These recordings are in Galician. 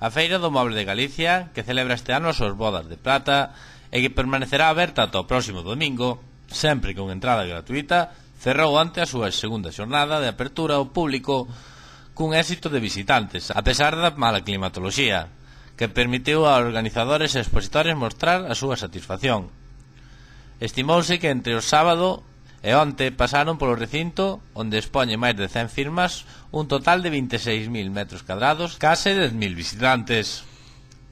A Feira do Moble de Galicia, que celebra este ano as súas bodas de plata e que permanecerá aberta ata o próximo domingo, sempre con entrada gratuita, cerrou ante a súa segunda xornada de apertura ao público cun éxito de visitantes, a pesar da mala climatoloxía, que permitiu a organizadores e expositores mostrar a súa satisfacción. Estimouse que entre o sábado e onte pasaron polo recinto, onde expoñe máis de 100 firmas, un total de 26.000 metros cadrados, case 10.000 visitantes.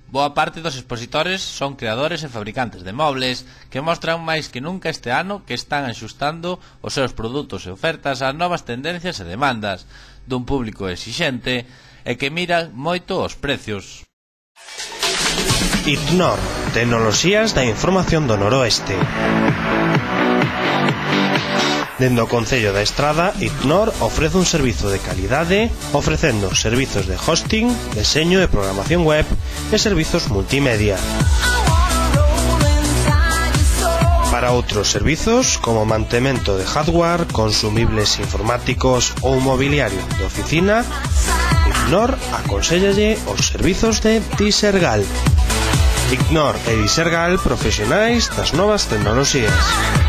Boa parte dos expositores son creadores e fabricantes de mobles que mostran máis que nunca este ano que están axustando os seus produtos e ofertas ás novas tendencias e demandas dun público exixente e que mira moito os precios. ITNOR, Tecnoloxías da Información do Noroeste. Dende o Concello da Estrada, ITNOR ofrece un servizo de calidade ofrecendo servizos de hosting, deseño e programación web e servizos multimedia. Para outros servizos, como mantemento de hardware, consumibles informáticos ou mobiliario de oficina, ITNOR aconséllalle os servizos de Disergal. ITNOR e Disergal, profesionais das novas tecnoloxías.